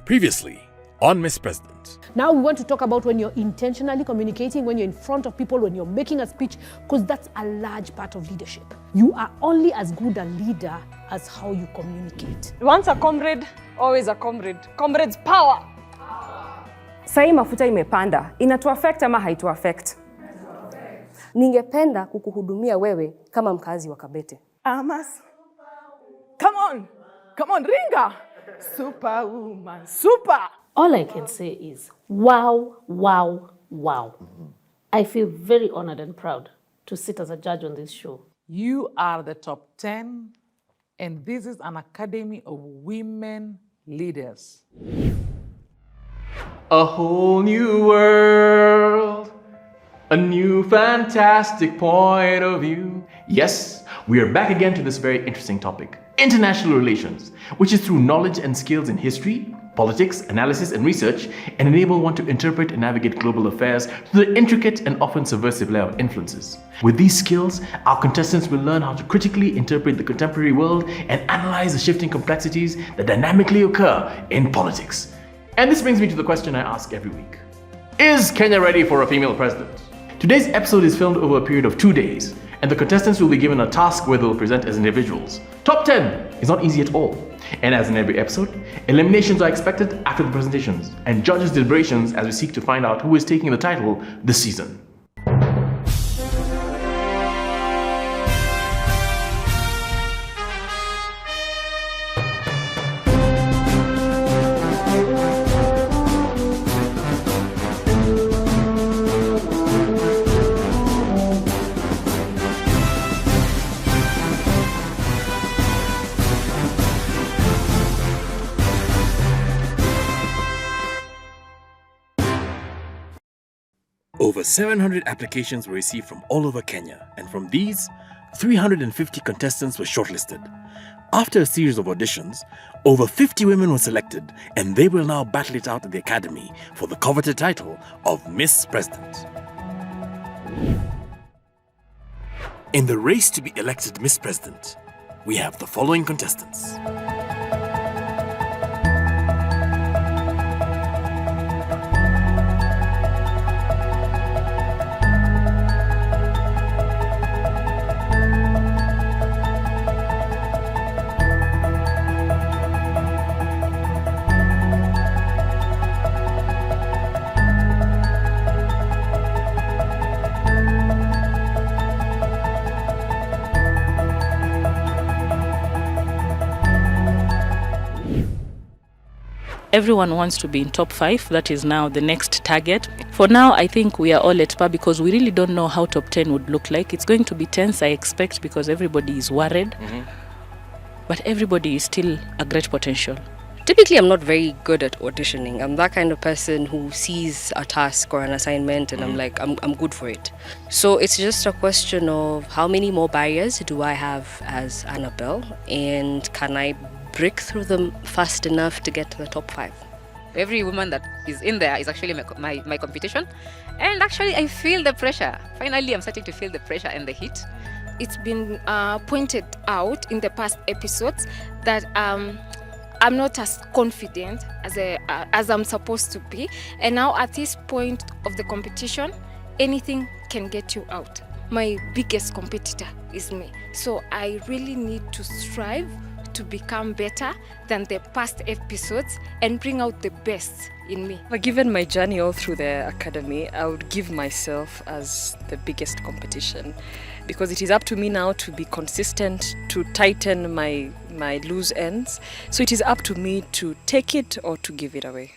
Previously on Miss President. Now we want to talk about when you're intentionally communicating, when you're in front of people, when you're making a speech, because that's a large part of leadership. You are only as good a leader as how you communicate. Once a comrade, always a comrade. Comrades power. Sai mafuta imepanda, inatuaffect ama haituaffect? Ningependa kukuhudumia wewe kama mkazi wa Kabete. Amas. Come on, Ringa. Superwoman, super. All I can say is, wow, wow, wow. I feel very honored and proud to sit as a judge on this show. You are the top 10, and this is an academy of women leaders. A whole new world, a new fantastic point of view. Yes, we are back again to this very interesting topic, international relations, which is through knowledge and skills in history, politics, analysis, and research, and enable one to interpret and navigate global affairs through the intricate and often subversive layer of influences. With these skills, our contestants will learn how to critically interpret the contemporary world and analyze the shifting complexities that dynamically occur in politics. And this brings me to the question I ask every week. Is Kenya ready for a female president? Today's episode is filmed over a period of 2 days, and the contestants will be given a task where they'll present as individuals. Top 10 is not easy at all. And as in every episode, eliminations are expected after the presentations, and judges' deliberations as we seek to find out who is taking the title this season. Over 700 applications were received from all over Kenya, and from these, 350 contestants were shortlisted. After a series of auditions, over 50 women were selected, and they will now battle it out at the Academy for the coveted title of Miss President. In the race to be elected Miss President, we have the following contestants. Everyone wants to be in top 5. That is now the next target. For now, I think we are all at par because we really don't know how top 10 would look like. It's going to be tense, I expect, because everybody is worried. But everybody is still a great potential. Typically, I'm not very good at auditioning. I'm that kind of person who sees a task or an assignment and I'm like, I'm good for it. So it's just a question of how many more barriers do I have as Annabelle, and can I break through them fast enough to get to the top 5. Every woman that is in there is actually my competition, and actually I feel the pressure. Finally, I'm starting to feel the pressure and the heat. It's been pointed out in the past episodes that I'm not as confident as I'm supposed to be, and now at this point of the competition, anything can get you out. My biggest competitor is me, so I really need to strive to become better than the past episodes and bring out the best in me. Given my journey all through the academy, I would give myself as the biggest competition, because it is up to me now to be consistent, to tighten my loose ends. So it is up to me to take it or to give it away.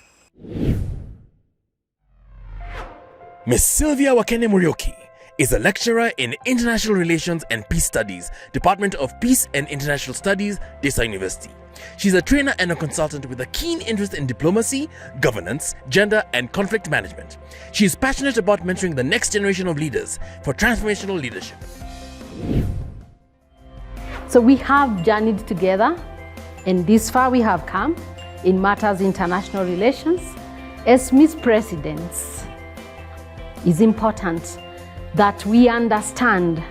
Miss Sylvia Wakene Murioki is a lecturer in International Relations and Peace Studies, Department of Peace and International Studies, Desa University. She's a trainer and a consultant with a keen interest in diplomacy, governance, gender, and conflict management. She is passionate about mentoring the next generation of leaders for transformational leadership. So we have journeyed together, and this far we have come in matters international relations. As Miss Presidents, it's important that we understand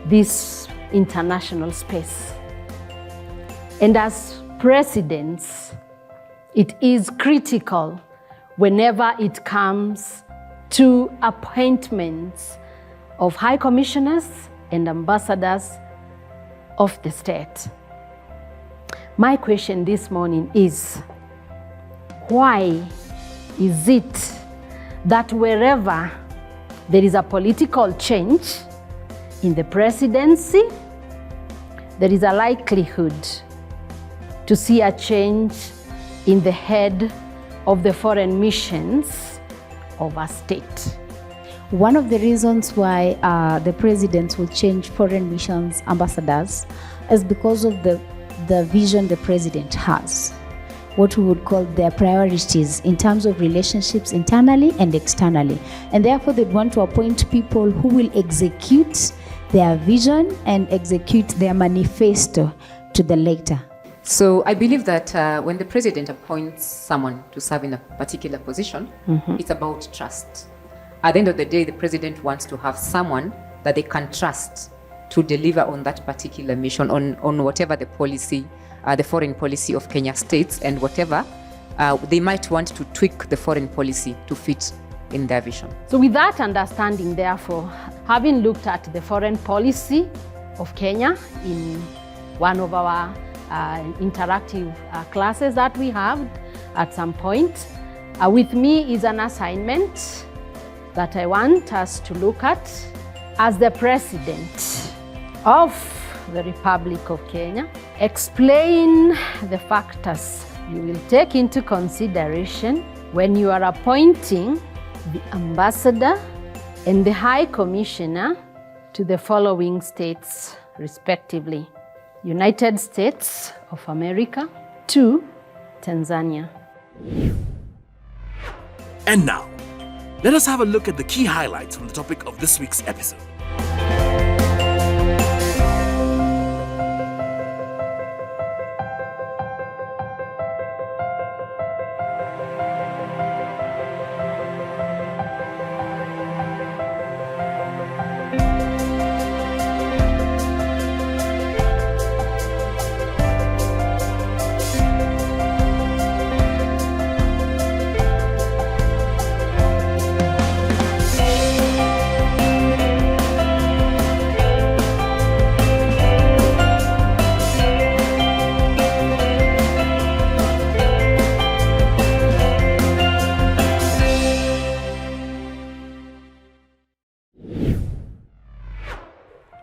this international space. And as presidents, It is critical whenever it comes to appointments of high commissioners and ambassadors of the state. My question this morning is, why is it that wherever there is a political change in the presidency, there is a likelihood to see a change in the head of the foreign missions of a state? One of the reasons why the president will change foreign missions ambassadors is because of the vision the president has, what we would call their priorities in terms of relationships internally and externally. And therefore, they'd want to appoint people who will execute their vision and execute their manifesto to the letter. So I believe that when the president appoints someone to serve in a particular position, it's about trust. At the end of the day, the president wants to have someone that they can trust to deliver on that particular mission, on whatever the policy, the foreign policy of Kenya states, and whatever they might want to tweak the foreign policy to fit in their vision. So with that understanding, therefore, having looked at the foreign policy of Kenya in one of our interactive classes that we have at some point, with me is an assignment that I want us to look at. As the President of the Republic of Kenya, explain the factors you will take into consideration when you are appointing the ambassador and the high commissioner to the following states, respectively: United States of America, 2, Tanzania. And now, let us have a look at the key highlights from the topic of this week's episode.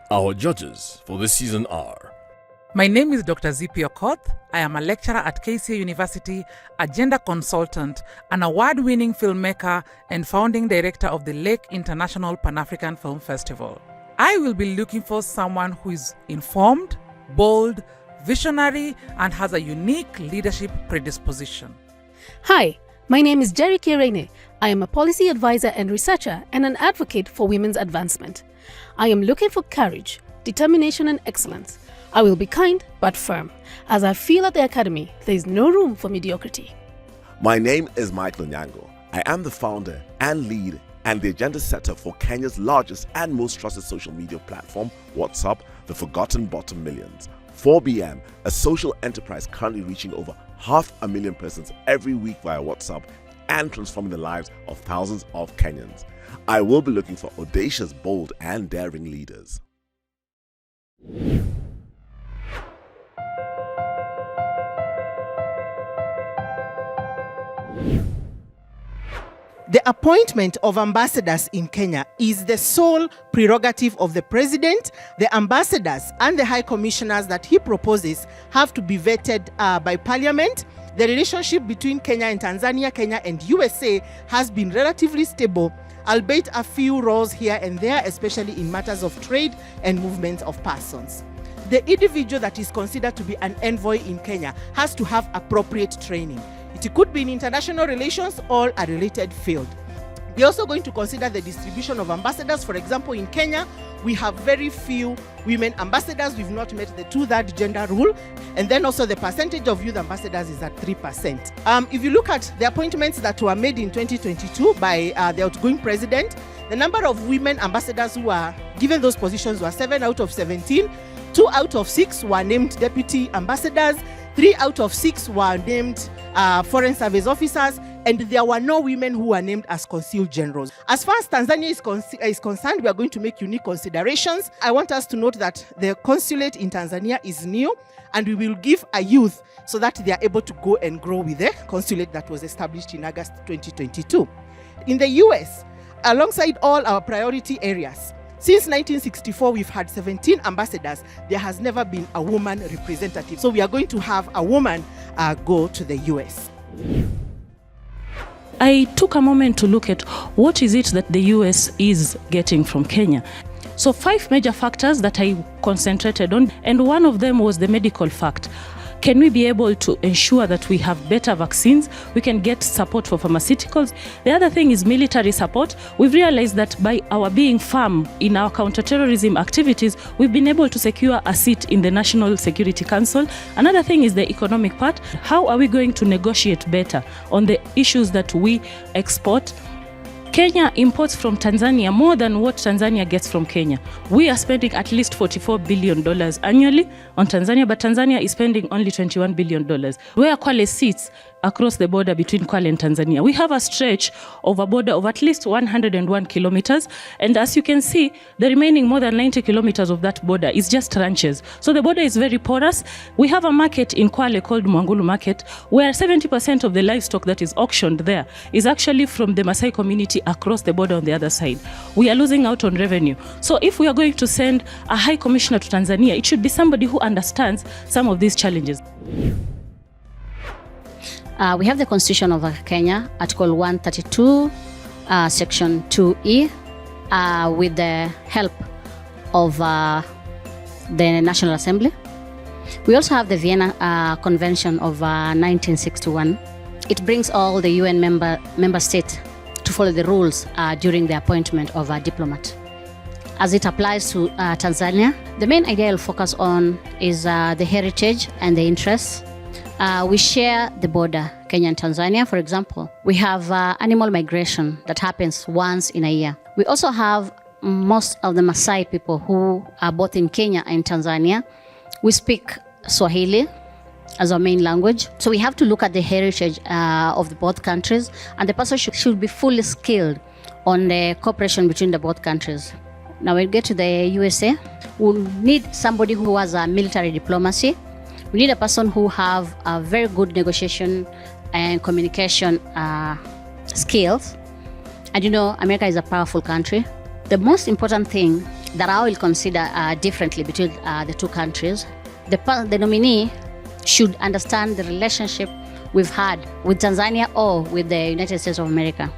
Our judges for this season are: My name is Dr. Zipi Okoth. I am a lecturer at KCA University, a gender consultant, an award-winning filmmaker, and founding director of the Lake International Pan-African Film Festival. I will be looking for someone who is informed, bold, visionary, and has a unique leadership predisposition. Hi, my name is Jerry Kirene. I am a policy advisor and researcher and an advocate for women's advancement. I am looking for courage, determination, and excellence. I will be kind but firm, as I feel at the Academy there is no room for mediocrity. My name is Michael Nyango. I am the founder and lead and the agenda setter for Kenya's largest and most trusted social media platform, WhatsApp, the Forgotten Bottom Millions. 4BM, a social enterprise currently reaching over 500,000 persons every week via WhatsApp and transforming the lives of thousands of Kenyans. I will be looking for audacious, bold, and daring leaders. The appointment of ambassadors in Kenya is the sole prerogative of the president. The ambassadors and the high commissioners that he proposes have to be vetted by parliament. The relationship between Kenya and Tanzania, Kenya and USA has been relatively stable, albeit a few rows here and there, especially in matters of trade and movement of persons. The individual that is considered to be an envoy in Kenya has to have appropriate training. It could be in international relations or a related field. We're also going to consider the distribution of ambassadors. For example, in Kenya, we have very few women ambassadors. We've not met the 2/3 gender rule. And then also the percentage of youth ambassadors is at 3%. If you look at the appointments that were made in 2022 by the outgoing president, the number of women ambassadors who were given those positions were 7 out of 17. 2 out of 6 were named deputy ambassadors. 3 out of 6 were named foreign service officers, and there were no women who were named as consul generals. As far as Tanzania is concerned, we are going to make unique considerations. I want us to note that the consulate in Tanzania is new, and we will give a youth so that they are able to go and grow with the consulate that was established in August 2022. In the US, alongside all our priority areas, since 1964, we've had 17 ambassadors. There has never been a woman representative. So we are going to have a woman go to the US. I took a moment to look at what is it that the US is getting from Kenya. So 5 major factors that I concentrated on, and one of them was the medical fact. Can we be able to ensure that we have better vaccines? We can get support for pharmaceuticals. The other thing is military support. We've realized that by our being firm in our counterterrorism activities, we've been able to secure a seat in the National Security Council. Another thing is the economic part. How are we going to negotiate better on the issues that we export? Kenya imports from Tanzania more than what Tanzania gets from Kenya. We are spending at least $44 billion annually on Tanzania, but Tanzania is spending only $21 billion. Where Kwale sits across the border between Kwale and Tanzania, we have a stretch of a border of at least 101 kilometers. And as you can see, the remaining more than 90 kilometers of that border is just ranches. So the border is very porous. We have a market in Kwale called Mwangulu Market, where 70% of the livestock that is auctioned there is actually from the Maasai community across the border on the other side. We are losing out on revenue. So if we are going to send a high commissioner to Tanzania, it should be somebody who understands some of these challenges. We have the Constitution of Kenya, Article 132, Section 2E, with the help of the National Assembly. We also have the Vienna Convention of 1961. It brings all the UN member states to follow the rules during the appointment of a diplomat. As it applies to Tanzania, the main idea I'll focus on is the heritage and the interests. We share the border, Kenya and Tanzania, for example. We have animal migration that happens once in a year. We also have most of the Maasai people who are both in Kenya and Tanzania. We speak Swahili as our main language. So we have to look at the heritage of the both countries, and the person should be fully skilled on the cooperation between the both countries. Now when we get to the USA, we'll need somebody who has a military diplomacy. We need a person who have a very good negotiation and communication skills. And you know, America is a powerful country. The most important thing that I will consider differently between the two countries, the nominee should understand the relationship we've had with Tanzania or with the United States of America.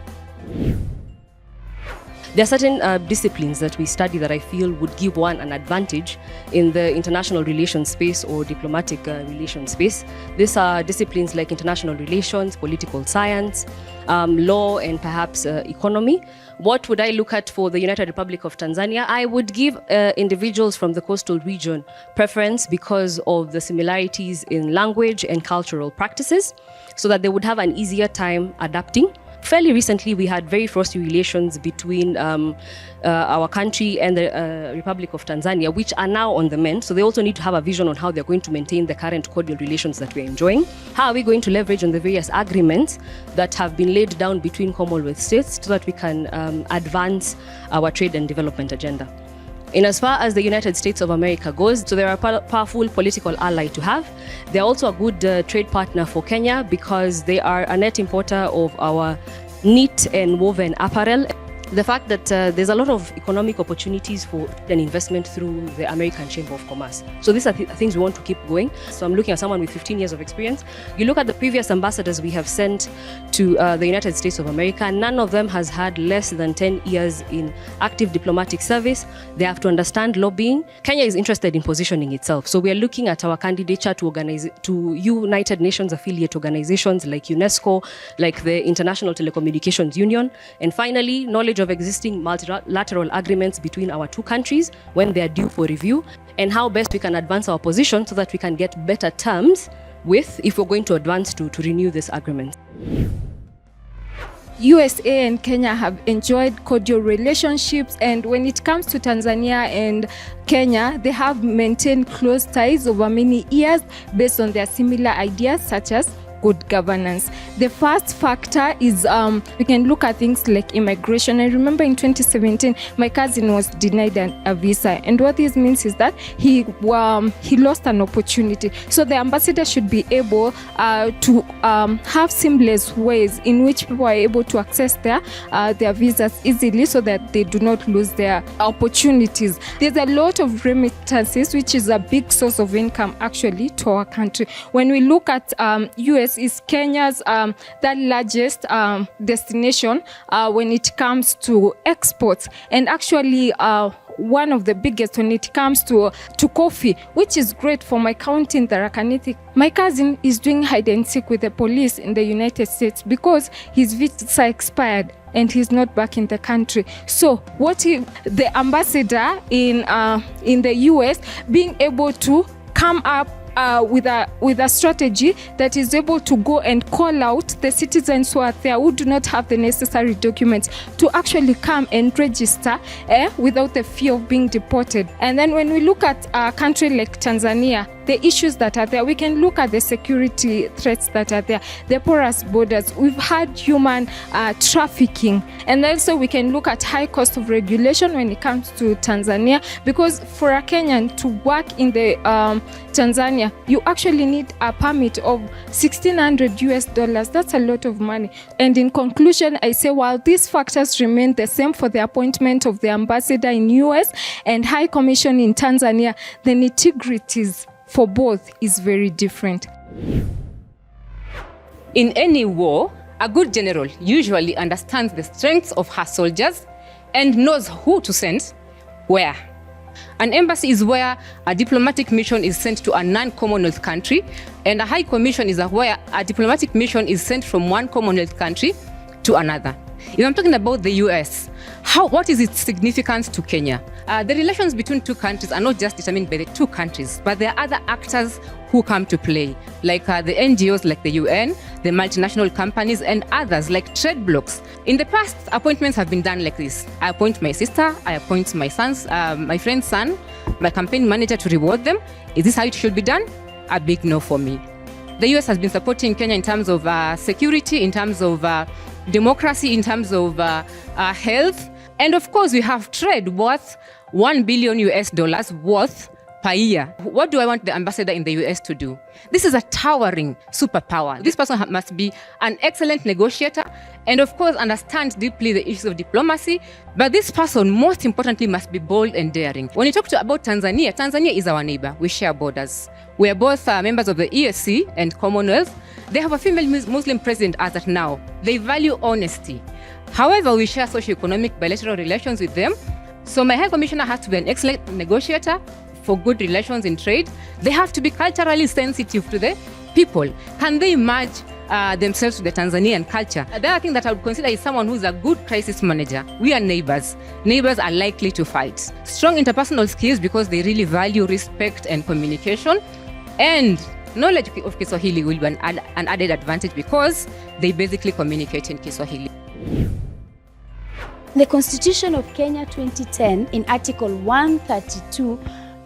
There are certain disciplines that we study that I feel would give one an advantage in the international relations space or diplomatic relations space. These are disciplines like international relations, political science, law, and perhaps economy. What would I look at for the United Republic of Tanzania? I would give individuals from the coastal region preference because of the similarities in language and cultural practices, so that they would have an easier time adapting. Fairly recently, we had very frosty relations between our country and the Republic of Tanzania, which are now on the mend. So they also need to have a vision on how they're going to maintain the current cordial relations that we're enjoying. How are we going to leverage on the various agreements that have been laid down between Commonwealth states so that we can advance our trade and development agenda? In as far as the United States of America goes, so they're a powerful political ally to have. They're also a good trade partner for Kenya because they are a net importer of our knit and woven apparel. The fact that there's a lot of economic opportunities for an investment through the American Chamber of Commerce. So these are things we want to keep going. So I'm looking at someone with 15 years of experience. You look at the previous ambassadors we have sent to the United States of America, none of them has had less than 10 years in active diplomatic service. They have to understand lobbying. Kenya is interested in positioning itself. So we are looking at our candidature to United Nations affiliate organizations like UNESCO, like the International Telecommunications Union. And finally, knowledge of existing multilateral agreements between our two countries when they are due for review, and how best we can advance our position so that we can get better terms if we're going to advance to renew this agreement. USA and Kenya have enjoyed cordial relationships, and when it comes to Tanzania and Kenya, they have maintained close ties over many years based on their similar ideas such as good governance. The first factor is we can look at things like immigration. I remember in 2017, my cousin was denied a visa, and what this means is that he lost an opportunity. So the ambassador should be able to have seamless ways in which people are able to access their visas easily, so that they do not lose their opportunities. There's a lot of remittances, which is a big source of income actually to our country. When we look at US, is Kenya's the largest destination when it comes to exports, and actually one of the biggest when it comes to coffee, which is great for my county in Tharaka Nithi. My cousin is doing hide and seek with the police in the United States because his visa expired and he's not back in the country. So what if the ambassador in the US being able to come up with a strategy that is able to go and call out the citizens who are there who do not have the necessary documents to actually come and register without the fear of being deported. And then when we look at a country like Tanzania, the issues that are there, we can look at the security threats that are there, the porous borders. We've had human trafficking, and also we can look at high cost of regulation when it comes to Tanzania, because for a Kenyan to work in the Tanzania, you actually need a permit of $1,600. That's a lot of money. And in conclusion, I say while these factors remain the same for the appointment of the ambassador in US and High Commission in Tanzania, the nitty-gritties for both is very different. In any war, a good general usually understands the strengths of her soldiers and knows who to send where. An embassy is where a diplomatic mission is sent to a non-Commonwealth country, and a high commission is where a diplomatic mission is sent from one Commonwealth country to another. If I'm talking about the US, what is its significance to Kenya? The relations between two countries are not just determined by the two countries, but there are other actors who come to play, like the NGOs like the UN, the multinational companies, and others like trade blocs. In the past, appointments have been done like this. I appoint my sister, I appoint my friend's son, my campaign manager to reward them. Is this how it should be done? A big no for me. The US has been supporting Kenya in terms of security, in terms of democracy, in terms of health. And of course, we have trade worth $1 billion worth per year. What do I want the ambassador in the US to do? This is a towering superpower. This person must be an excellent negotiator and of course understand deeply the issues of diplomacy. But this person, most importantly, must be bold and daring. When you talk about Tanzania, Tanzania is our neighbor. We share borders. We are both members of the EAC and Commonwealth. They have a female Muslim president as of now. They value honesty. However, we share socio-economic bilateral relations with them. So my High Commissioner has to be an excellent negotiator for good relations in trade. They have to be culturally sensitive to the people. Can they merge themselves to the Tanzanian culture? The other thing that I would consider is someone who's a good crisis manager. We are neighbors. Neighbors are likely to fight. Strong interpersonal skills because they really value respect and communication. And knowledge of Kiswahili will be an added advantage because they basically communicate in Kiswahili. The Constitution of Kenya 2010 in Article 132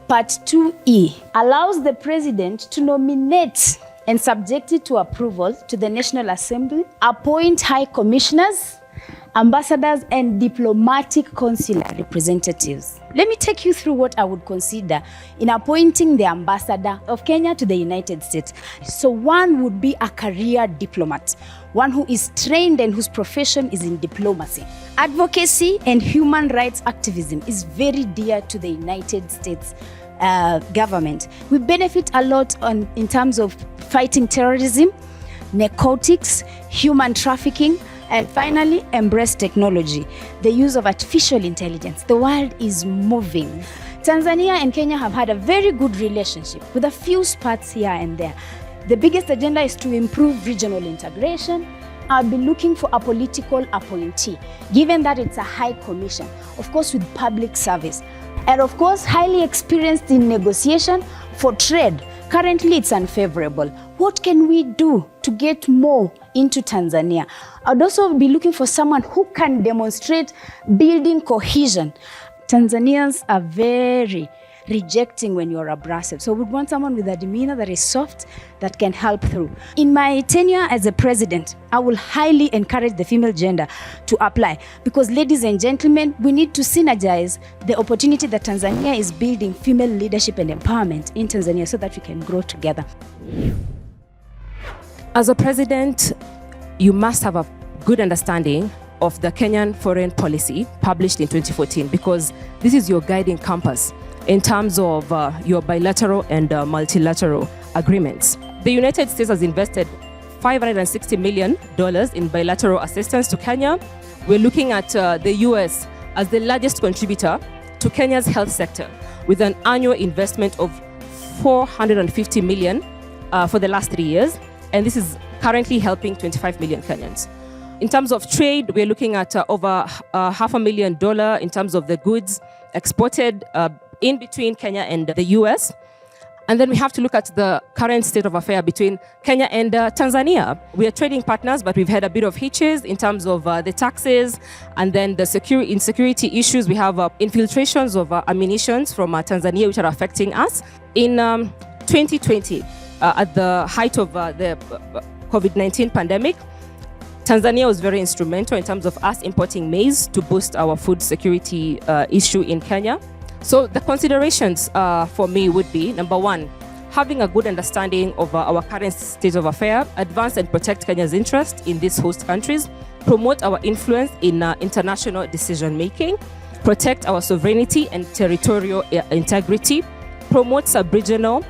Part 2E allows the President to nominate and subject it to approval to the National Assembly, appoint High Commissioners, ambassadors, and diplomatic consular representatives. Let me take you through what I would consider in appointing the ambassador of Kenya to the United States. So one would be a career diplomat, one who is trained and whose profession is in diplomacy. Advocacy and human rights activism is very dear to the United States government. We benefit a lot in terms of fighting terrorism, narcotics, human trafficking, and finally, embrace technology, the use of artificial intelligence. The world is moving. Tanzania and Kenya have had a very good relationship with a few spats here and there. The biggest agenda is to improve regional integration. I'll be looking for a political appointee, given that it's a high commission, of course with public service, and of course highly experienced in negotiation for trade. Currently it's unfavorable. What can we do to get more into Tanzania? I'd also be looking for someone who can demonstrate building cohesion. Tanzanians are very rejecting when you're abrasive. So we want someone with a demeanor that is soft, that can help through. In my tenure as a president, I will highly encourage the female gender to apply, because ladies and gentlemen, we need to synergize the opportunity that Tanzania is building female leadership and empowerment in Tanzania so that we can grow together. As a president, you must have a good understanding of the Kenyan foreign policy published in 2014, because this is your guiding compass in terms of your bilateral and multilateral agreements. The United States has invested $560 million in bilateral assistance to Kenya. We're looking at the US as the largest contributor to Kenya's health sector, with an annual investment of $450 million for the last 3 years. And this is currently helping 25 million Kenyans. In terms of trade, we're looking at over $500,000 in terms of the goods exported in between Kenya and the US. And then we have to look at the current state of affairs between Kenya and Tanzania. We are trading partners, but we've had a bit of hitches in terms of the taxes, and then the insecurity issues. We have infiltrations of ammunition from Tanzania, which are affecting us. In 2020, at the height of the COVID-19 pandemic, Tanzania was very instrumental in terms of us importing maize to boost our food security issue in Kenya. So the considerations for me would be, number one, having a good understanding of our current state of affairs, advance and protect Kenya's interest in these host countries, promote our influence in international decision-making, protect our sovereignty and territorial integrity, promote sub-regional,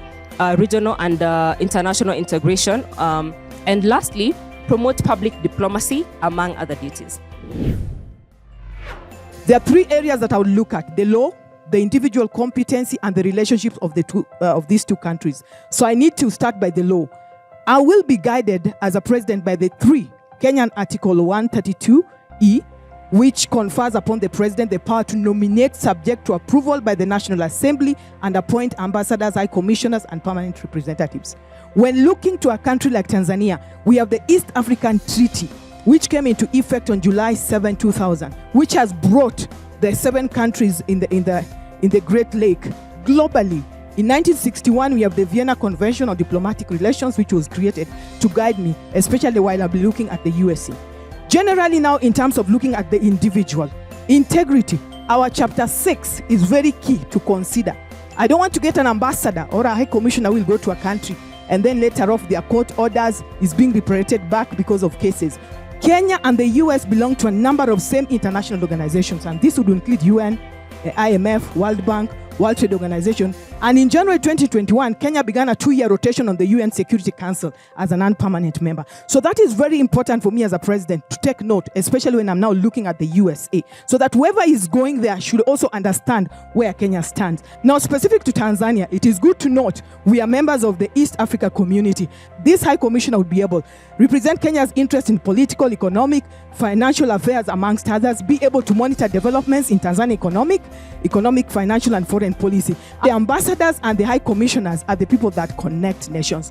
regional and international integration, and lastly, promote public diplomacy, among other duties. There are 3 areas that I would look at: the law, the individual competency, and the relationships of these two countries. So I need to start by the law. I will be guided as a president by the 3 Kenyan Article 132E, which confers upon the president the power to nominate, subject to approval by the National Assembly, and appoint ambassadors, high commissioners, and permanent representatives. When looking to a country like Tanzania, we have the East African Treaty, which came into effect on July 7, 2000, which has brought the 7 countries in the Great Lake globally. In 1961, we have the Vienna Convention on Diplomatic Relations, which was created to guide me, especially while I'll be looking at the USA. Generally now, in terms of looking at the individual, integrity, our chapter 6 is very key to consider. I don't want to get an ambassador or a high commissioner who will go to a country and then later off their court orders is being repatriated back because of cases. Kenya and the US belong to a number of same international organizations, and this would include UN, the IMF, World Bank, World Trade Organization. And in January 2021, Kenya began a 2-year rotation on the UN Security Council as a non-permanent member. So that is very important for me as a president to take note, especially when I'm now looking at the USA, so that whoever is going there should also understand where Kenya stands. Now, specific to Tanzania, it is good to note we are members of the East Africa community. This High Commissioner would be able to represent Kenya's interest in political, economic, financial affairs, amongst others, be able to monitor developments in Tanzania economic, financial, and foreign policy. The ambassadors and the high commissioners are the people that connect nations.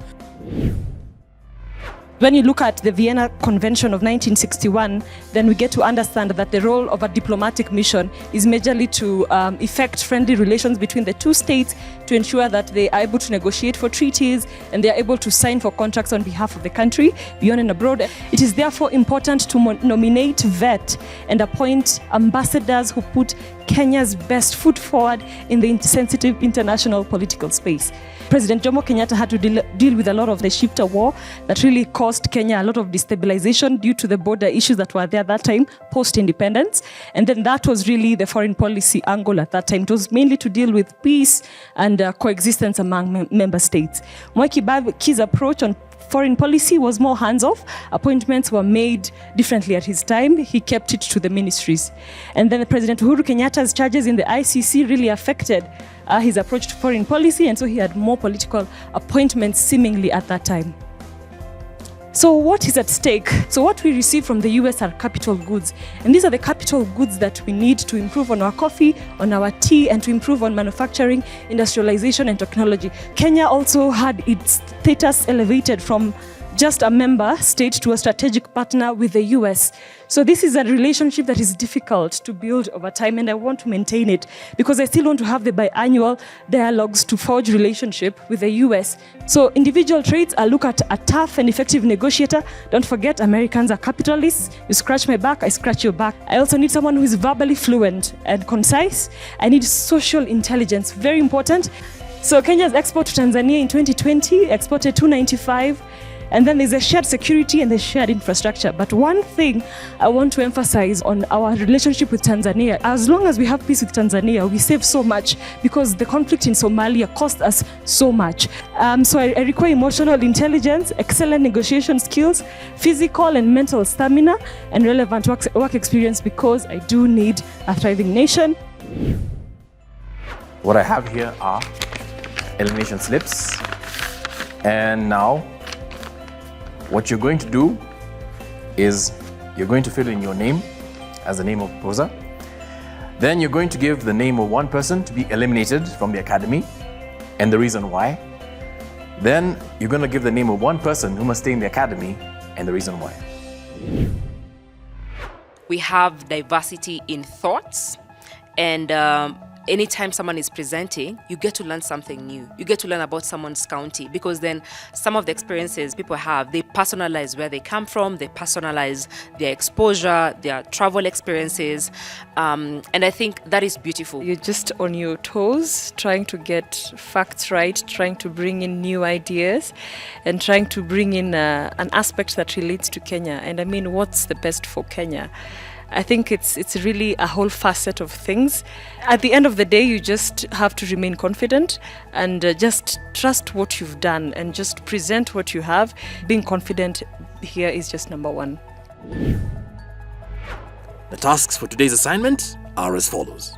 When you look at the Vienna Convention of 1961, then we get to understand that the role of a diplomatic mission is majorly to effect friendly relations between the 2 states, to ensure that they are able to negotiate for treaties and they are able to sign for contracts on behalf of the country beyond and abroad. It is therefore important to nominate, vet, and appoint ambassadors who put Kenya's best foot forward in the sensitive international political space. President Jomo Kenyatta had to deal with a lot of the shifter war that really caused Kenya a lot of destabilization due to the border issues that were there at that time, post-independence. And then that was really the foreign policy angle at that time. It was mainly to deal with peace and coexistence among member states. Mwai Kibaki's approach on foreign policy was more hands-off. Appointments were made differently at his time. He kept it to the ministries. And then President Uhuru Kenyatta's charges in the ICC really affected his approach to foreign policy, and so he had more political appointments seemingly at that time. So what is at stake? So what we receive from the US are capital goods. And these are the capital goods that we need to improve on our coffee, on our tea, and to improve on manufacturing, industrialization, and technology. Kenya also had its status elevated from just a member state to a strategic partner with the US. So this is a relationship that is difficult to build over time, and I want to maintain it because I still want to have the biannual dialogues to forge relationship with the US. So individual traits, I look at a tough and effective negotiator. Don't forget, Americans are capitalists. You scratch my back, I scratch your back. I also need someone who is verbally fluent and concise. I need social intelligence, very important. So Kenya's export to Tanzania in 2020 exported 295. And then there's a shared security and the shared infrastructure. But one thing I want to emphasize on our relationship with Tanzania, as long as we have peace with Tanzania, we save so much because the conflict in Somalia cost us so much. So I require emotional intelligence, excellent negotiation skills, physical and mental stamina, and relevant work experience because I do need a thriving nation. What I have here are elimination slips. And now, what you're going to do is you're going to fill in your name as the name of proposer. Then you're going to give the name of one person to be eliminated from the academy and the reason why. Then you're going to give the name of one person who must stay in the academy and the reason why. We have diversity in thoughts, and anytime someone is presenting, you get to learn something new. You get to learn about someone's county, because then some of the experiences people have, they personalize where they come from, they personalize their exposure, their travel experiences, and I think that is beautiful. You're just on your toes, trying to get facts right, trying to bring in new ideas, and trying to bring in an aspect that relates to Kenya. And I mean, what's the best for Kenya? I think it's really a whole facet of things. At the end of the day, you just have to remain confident and just trust what you've done and just present what you have. Being confident here is just number one. The tasks for today's assignment are as follows.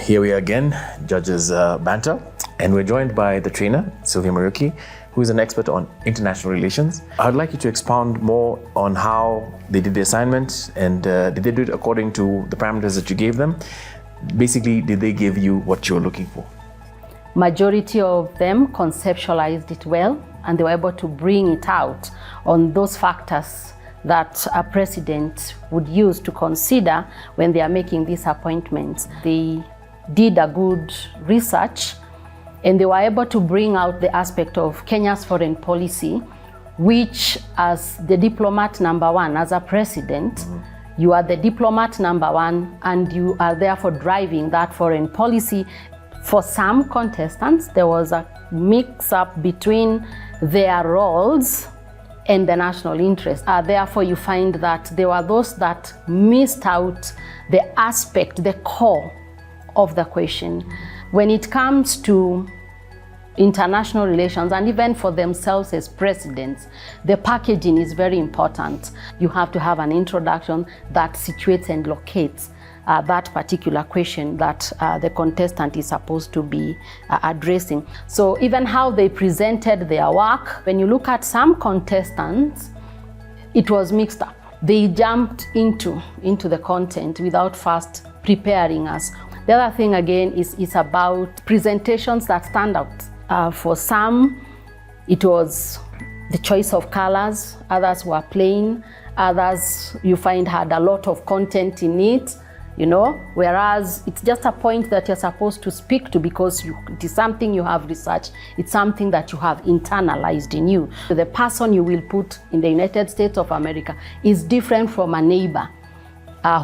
Here we are again, judges banter, and we're joined by the trainer, Sylvia Muriuki, who is an expert on international relations. I'd like you to expound more on how they did the assignment, and did they do it according to the parameters that you gave them? Basically, did they give you what you were looking for? Majority of them conceptualized it well, and they were able to bring it out on those factors that a president would use to consider when they are making these appointments. They did a good research, and they were able to bring out the aspect of Kenya's foreign policy, which, as the diplomat number one, as a president, you are the diplomat number one, and you are therefore driving that foreign policy. For some contestants, there was a mix-up between their roles and the national interest. Therefore, you find that there were those that missed out the aspect, the core of the question. When it comes to international relations, and even for themselves as presidents, the packaging is very important. You have to have an introduction that situates and locates that particular question that the contestant is supposed to be addressing. So even how they presented their work, when you look at some contestants, it was mixed up. They jumped into the content without first preparing us. The other thing again is about presentations that stand out. For some, it was the choice of colors, others were plain, others you find had a lot of content in it, you know, whereas it's just a point that you're supposed to speak to because it is something you have researched, it's something that you have internalized in you. The person you will put in the United States of America is different from a neighbor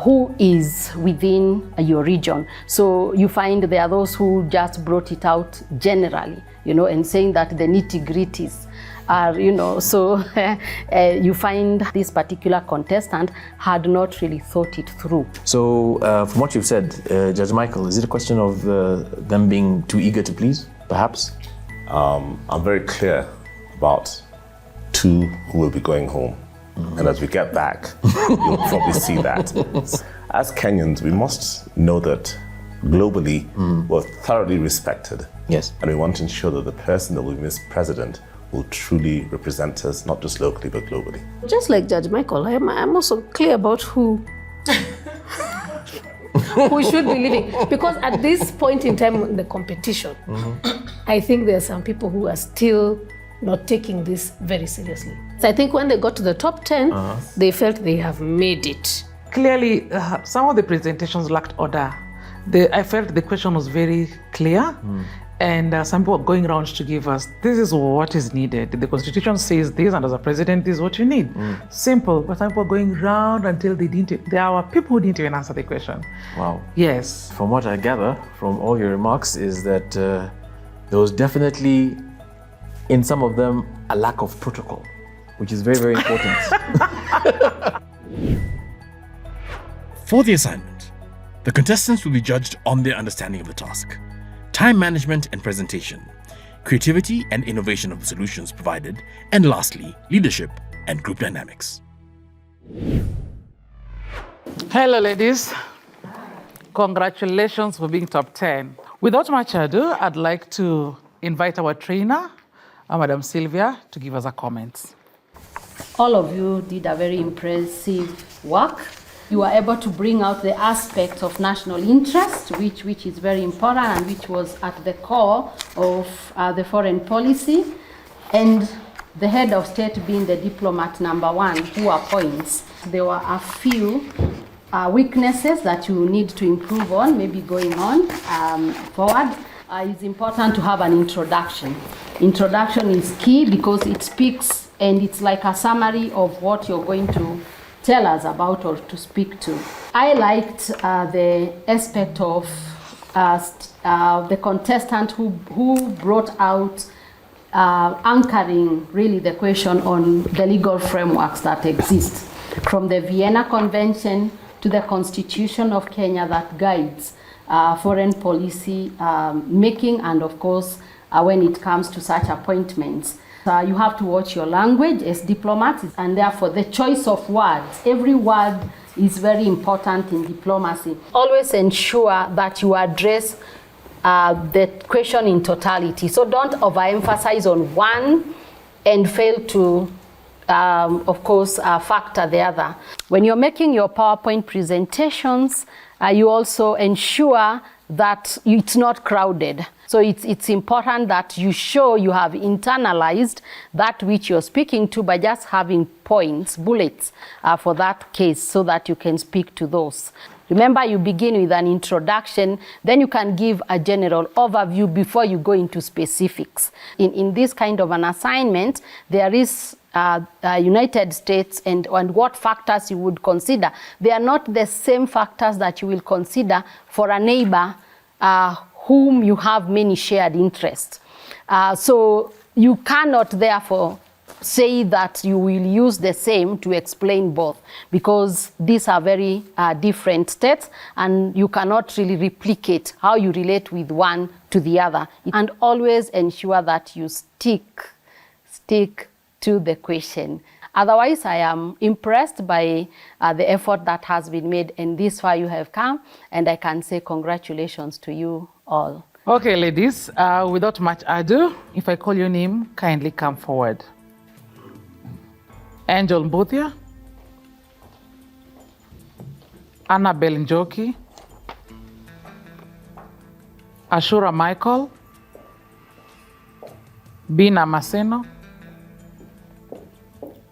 who is within your region. So you find there are those who just brought it out generally, you know, and saying that the nitty-gritties are, you know, so you find this particular contestant had not really thought it through. So from what you've said, Judge Michael, is it a question of them being too eager to please, perhaps? I'm very clear about two who will be going home. And as we get back, you'll probably see that. As Kenyans, we must know that globally were thoroughly respected. Yes. And we want to ensure that the person that will be Miss President will truly represent us, not just locally, but globally. Just like Judge Michael, I'm also clear about who who should be leaving. Because at this point in time in the competition, I think there are some people who are still not taking this very seriously. So I think when they got to the top 10, they felt they have made it. Clearly, some of the presentations lacked order. I felt the question was very clear, and some people are going around to give us, this is what is needed. The Constitution says this, and as a president, this is what you need. Simple, but some people are going round until they didn't. There are people who didn't even answer the question. Wow. Yes. From what I gather from all your remarks is that there was definitely, in some of them, a lack of protocol, which is very, very important. For the assignment, the contestants will be judged on their understanding of the task, time management and presentation, creativity and innovation of the solutions provided, and lastly, leadership and group dynamics. Hello, ladies. Congratulations for being top 10. Without much ado, I'd like to invite our trainer, Madam Sylvia, to give us a comment. All of you did a very impressive work. You were able to bring out the aspect of national interest, which is very important and which was at the core of the foreign policy. And the head of state being the diplomat number one who appoints. There were a few weaknesses that you need to improve on, maybe going on forward. It's important to have an introduction. Introduction is key because it speaks and it's like a summary of what you're going to tell us about or to speak to. I liked the aspect of the contestant who brought out anchoring really the question on the legal frameworks that exist, from the Vienna Convention to the Constitution of Kenya that guides foreign policy making, and of course when it comes to such appointments. You have to watch your language as diplomats, and therefore the choice of words. Every word is very important in diplomacy. Always ensure that you address the question in totality. So don't overemphasize on one and fail to, of course, factor the other. When you're making your PowerPoint presentations, you also ensure that it's not crowded. So it's important that you show you have internalized that which you're speaking to by just having points, bullets for that case so that you can speak to those. Remember, you begin with an introduction, then you can give a general overview before you go into specifics. In this kind of an assignment, there is United States and what factors you would consider. They are not the same factors that you will consider for a neighbor whom you have many shared interests. So you cannot therefore say that you will use the same to explain both, because these are very different states and you cannot really replicate how you relate with one to the other. And always ensure that you stick to the question. Otherwise, I am impressed by the effort that has been made, and this far you have come, and I can say congratulations to you all. Okay, ladies, without much ado, if I call your name, kindly come forward. Angel Mbuthia, Annabelle Njoki, Ashura Michael, Bina Maseno,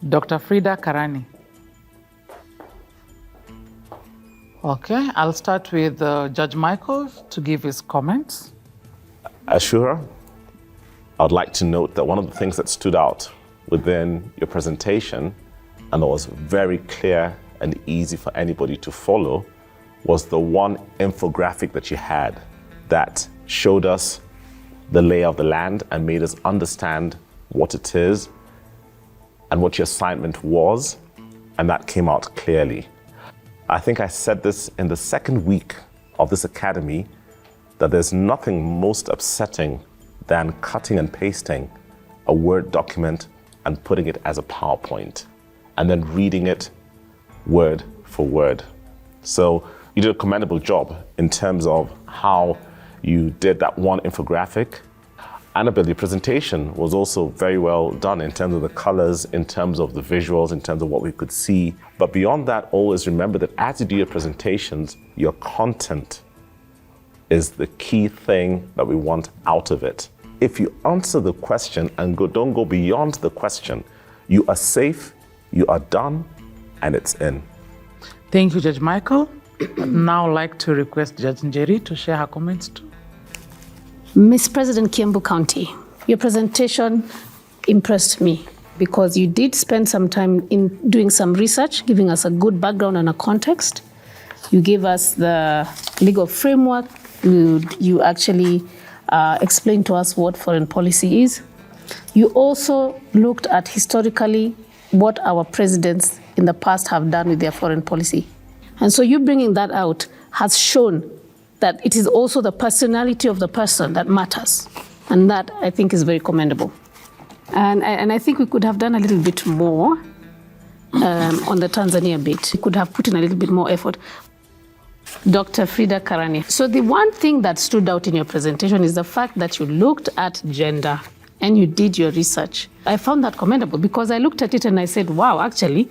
Dr. Frida Karani. Okay, I'll start with Judge Michael to give his comments. Ashura, I'd like to note that one of the things that stood out within your presentation, and that was very clear and easy for anybody to follow, was the one infographic that you had that showed us the lay of the land and made us understand what it is and what your assignment was, and that came out clearly. I think I said this in the second week of this academy, that there's nothing most upsetting than cutting and pasting a Word document and putting it as a PowerPoint, and then reading it word for word. So you did a commendable job in terms of how you did that one infographic. Annabelle, your presentation was also very well done in terms of the colors, in terms of the visuals, in terms of what we could see. But beyond that, always remember that as you do your presentations, your content is the key thing that we want out of it. If you answer the question and don't go beyond the question, you are safe, you are done, and it's in. Thank you, Judge Michael. I'd now like to request Judge Njeri to share her comments too. Miss President Kiambu County, your presentation impressed me because you did spend some time in doing some research, giving us a good background and a context. You gave us the legal framework. You actually explained to us what foreign policy is. You also looked at historically what our presidents in the past have done with their foreign policy. And so you bringing that out has shown that it is also the personality of the person that matters. And that, I think, is very commendable. And I think we could have done a little bit more on the Tanzania bit. We could have put in a little bit more effort. Dr. Frida Karani. So the one thing that stood out in your presentation is the fact that you looked at gender and you did your research. I found that commendable because I looked at it and I said, wow, actually,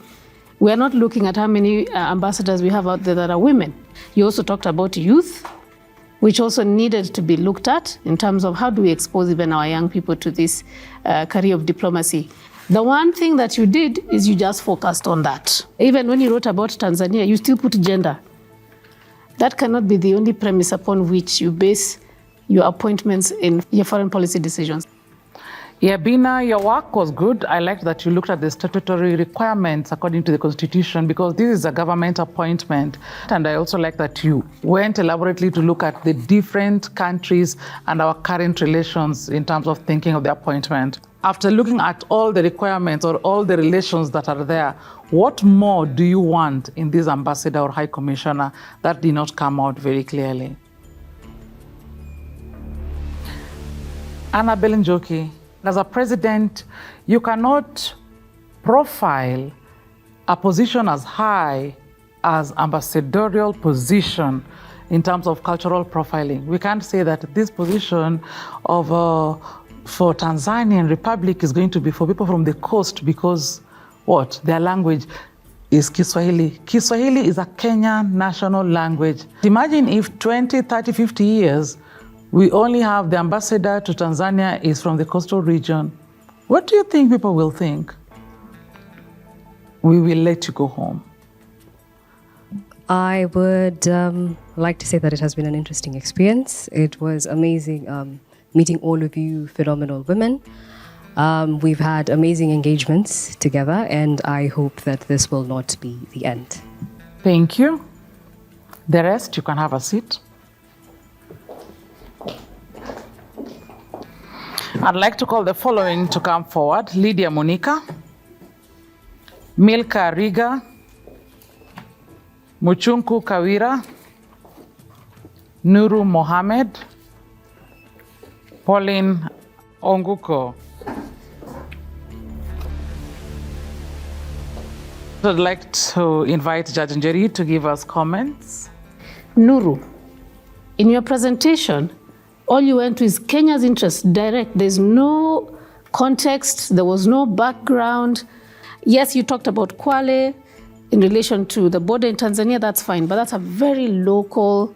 we are not looking at how many ambassadors we have out there that are women. You also talked about youth, which also needed to be looked at in terms of how do we expose even our young people to this career of diplomacy. The one thing that you did is you just focused on that. Even when you wrote about Tanzania, you still put gender. That cannot be the only premise upon which you base your appointments in your foreign policy decisions. Yeah, Bina, your work was good. I liked that you looked at the statutory requirements according to the Constitution because this is a government appointment. And I also like that you went elaborately to look at the different countries and our current relations in terms of thinking of the appointment. After looking at all the requirements or all the relations that are there, what more do you want in this ambassador or high commissioner that did not come out very clearly? Annabelle Njoki. As a president, you cannot profile a position as high as ambassadorial position in terms of cultural profiling. We can't say that this position of for Tanzanian Republic is going to be for people from the coast because what? Their language is Kiswahili. Kiswahili is a Kenyan national language. Imagine if 20, 30, 50 years, we only have the ambassador to Tanzania is from the coastal region. What do you think people will think? We will let you go home. I would like to say that it has been an interesting experience. It was amazing meeting all of you phenomenal women. We've had amazing engagements together, and I hope that this will not be the end. Thank you. The rest, you can have a seat. I'd like to call the following to come forward. Lydia Monica, Milka Riga, Muchunku Kawira, Nuru Mohammed, Pauline Onguko. I'd like to invite Judge Njeri to give us comments. Nuru, in your presentation, all you went to is Kenya's interest, direct. There's no context, there was no background. Yes, you talked about Kwale in relation to the border in Tanzania, that's fine, but that's a very local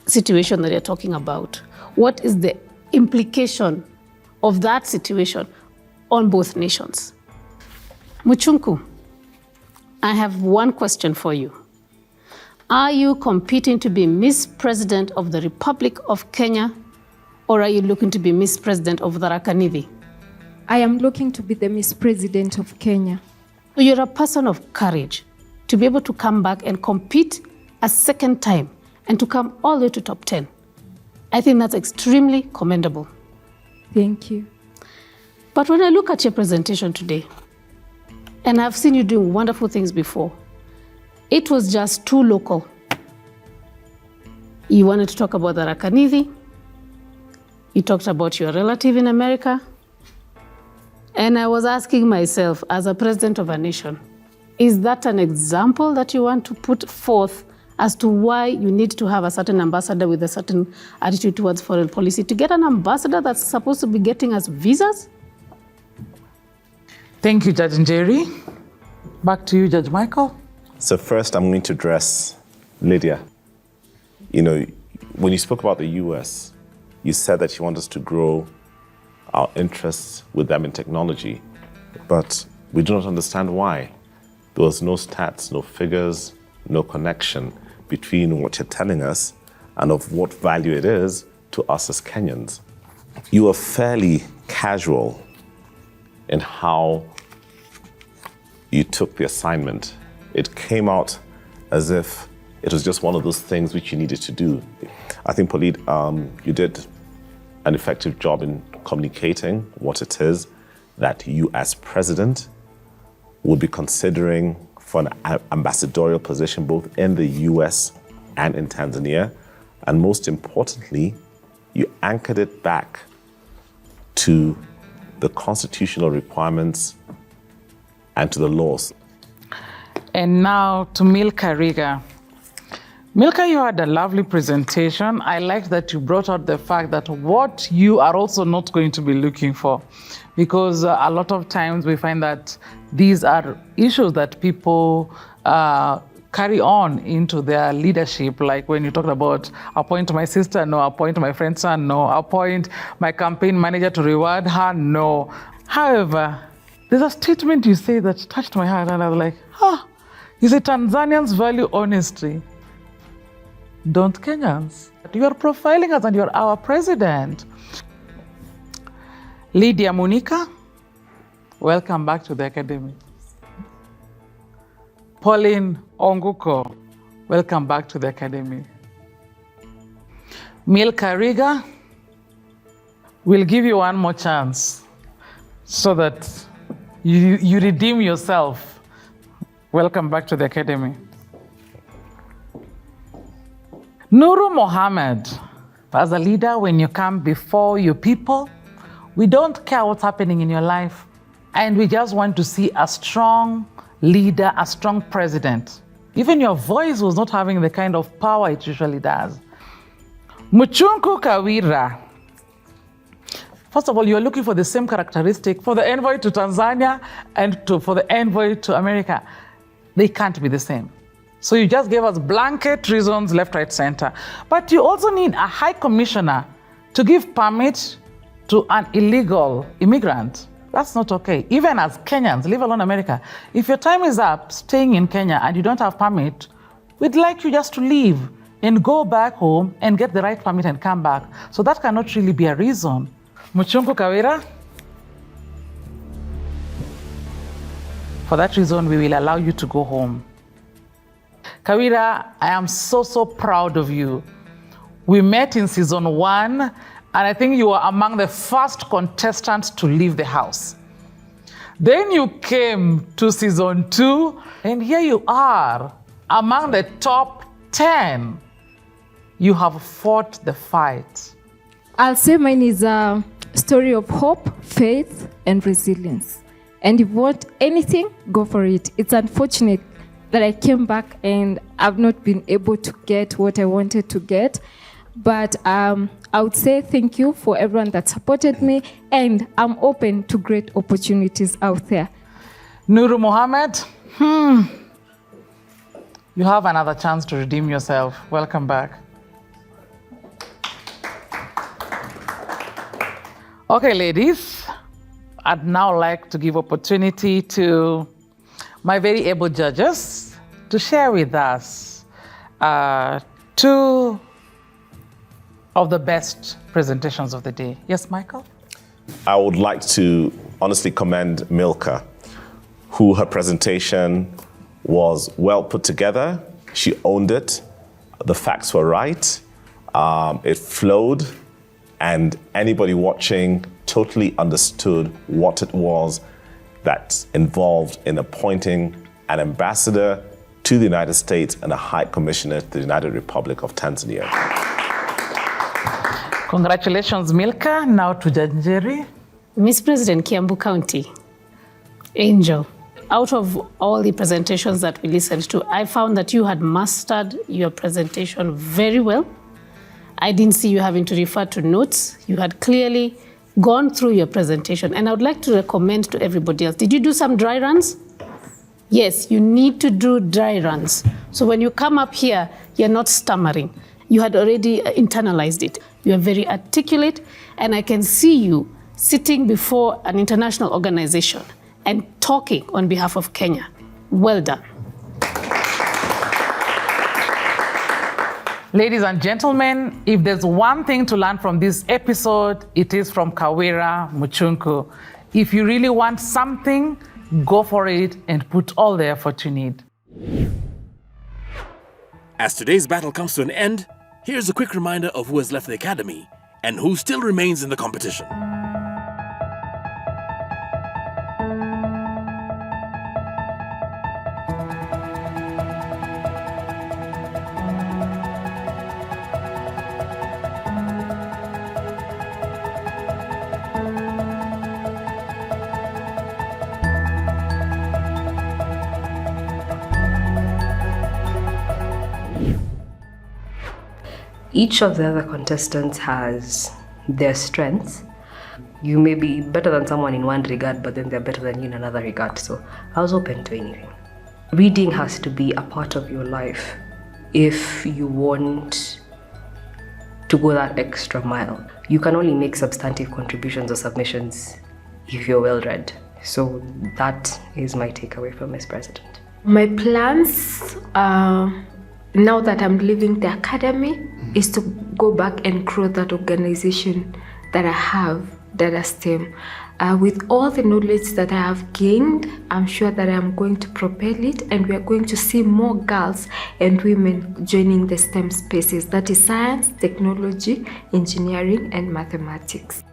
situation that you're talking about. What is the implication of that situation on both nations? Muchunku, I have one question for you. Are you competing to be Miss President of the Republic of Kenya, or are you looking to be Miss President of Tharaka Nithi? I am looking to be the Miss President of Kenya. So you're a person of courage to be able to come back and compete a second time and to come all the way to top 10. I think that's extremely commendable. Thank you. But when I look at your presentation today, and I've seen you doing wonderful things before, it was just too local. You wanted to talk about the Tharaka Nithi. You talked about your relative in America. And I was asking myself, as a president of a nation, is that an example that you want to put forth as to why you need to have a certain ambassador with a certain attitude towards foreign policy to get an ambassador that's supposed to be getting us visas? Thank you, Judge Njeri. Back to you, Judge Michael. So first, I'm going to address Lydia. You know, when you spoke about the US, you said that you want us to grow our interests with them in technology, but we do not understand why. There was no stats, no figures, no connection between what you're telling us and of what value it is to us as Kenyans. You were fairly casual in how you took the assignment. It came out as if it was just one of those things which you needed to do. I think, Pauline, you did an effective job in communicating what it is that you as president would be considering for an ambassadorial position both in the US and in Tanzania. And most importantly, you anchored it back to the constitutional requirements and to the laws. And now to Milka Riga. Milka, you had a lovely presentation. I like that you brought out the fact that what you are also not going to be looking for, because a lot of times we find that these are issues that people carry on into their leadership. Like when you talked about appoint my sister, no, appoint my friend's son, no, appoint my campaign manager to reward her, no. However, there's a statement you say that touched my heart, and I was like, you say Tanzanians value honesty. Don't Kenyans? You are profiling us and you're our president. Lydia Munika, welcome back to the academy. Pauline Onguko, welcome back to the academy. Milka Riga, we'll give you one more chance so that you redeem yourself. Welcome back to the academy. Nuru Mohammed, as a leader, when you come before your people, we don't care what's happening in your life, and we just want to see a strong leader, a strong president. Even your voice was not having the kind of power it usually does. Muchunku Kawira. First of all, you're looking for the same characteristic for the envoy to Tanzania and for the envoy to America. They can't be the same. So you just gave us blanket reasons, left, right, center. But you also need a high commissioner to give permit to an illegal immigrant. That's not okay. Even as Kenyans, leave alone America, if your time is up staying in Kenya and you don't have permit, we'd like you just to leave and go back home and get the right permit and come back. So that cannot really be a reason. Muchunku Kawira, for that reason, we will allow you to go home. Kawira, I am so proud of you. We met in season 1, and I think you were among the first contestants to leave the house. Then you came to season 2, and here you are, among the top 10. You have fought the fight. I'll say mine is a story of hope, faith, and resilience. And if you want anything, go for it. It's unfortunate that I came back and I've not been able to get what I wanted to get. But I would say thank you for everyone that supported me, and I'm open to great opportunities out there. Nuru Mohammed, you have another chance to redeem yourself. Welcome back. Okay, ladies, I'd now like to give opportunity to my very able judges to share with us 2 of the best presentations of the day. Yes, Michael? I would like to honestly commend Milka, who her presentation was well put together. She owned it. The facts were right. It flowed, and anybody watching totally understood what it was that's involved in appointing an ambassador to the United States and a high commissioner to the United Republic of Tanzania. Congratulations, Milka. Now to Judge Njeri. Miss President, Kiambu County, Angel. out of all the presentations that we listened to, I found that you had mastered your presentation very well. I didn't see you having to refer to notes. You had clearly gone through your presentation. And I would like to recommend to everybody else, did you do some dry runs? Yes, you need to do dry runs. So when you come up here, you're not stammering. You had already internalized it. You are very articulate, and I can see you sitting before an international organization and talking on behalf of Kenya. Well done. Ladies and gentlemen, if there's one thing to learn from this episode, it is from Kawira Muchunku. If you really want something, go for it and put all the effort you need. As today's battle comes to an end, here's a quick reminder of who has left the academy and who still remains in the competition. Each of the other contestants has their strengths. You may be better than someone in one regard, but then they're better than you in another regard. So I was open to anything. Reading has to be a part of your life if you want to go that extra mile. You can only make substantive contributions or submissions if you're well read. So that is my takeaway from Miss President. My plans now that I'm leaving the academy is to go back and grow that organization that I have, Data STEM. With all the knowledge that I have gained, I'm sure that I'm going to propel it, and we are going to see more girls and women joining the STEM spaces. That is science, technology, engineering, and mathematics.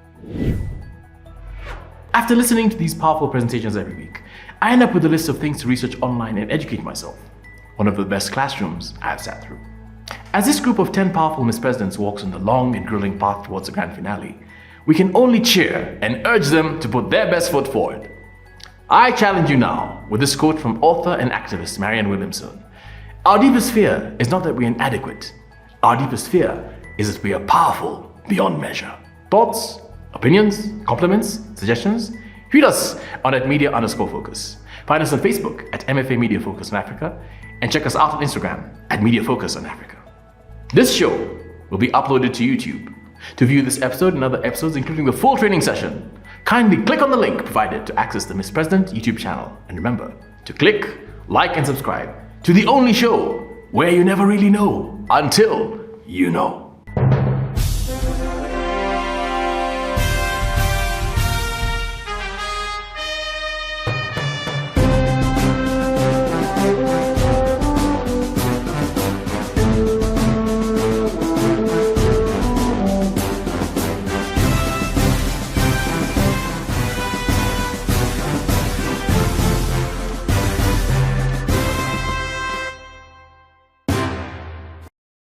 After listening to these powerful presentations every week, I end up with a list of things to research online and educate myself. One of the best classrooms I've sat through. As this group of 10 powerful Miss Presidents walks on the long and grueling path towards the grand finale, we can only cheer and urge them to put their best foot forward. I challenge you now with this quote from author and activist Marianne Williamson. Our deepest fear is not that we are inadequate. Our deepest fear is that we are powerful beyond measure. Thoughts, opinions, compliments, suggestions? Tweet us on @media_focus. Find us on Facebook at MFA Media Focus on Africa, and check us out on Instagram at Media Focus on Africa. This show will be uploaded to YouTube. To view this episode and other episodes, including the full training session, kindly click on the link provided to access the Miss President YouTube channel. And remember to click, like, and subscribe to the only show where you never really know until you know.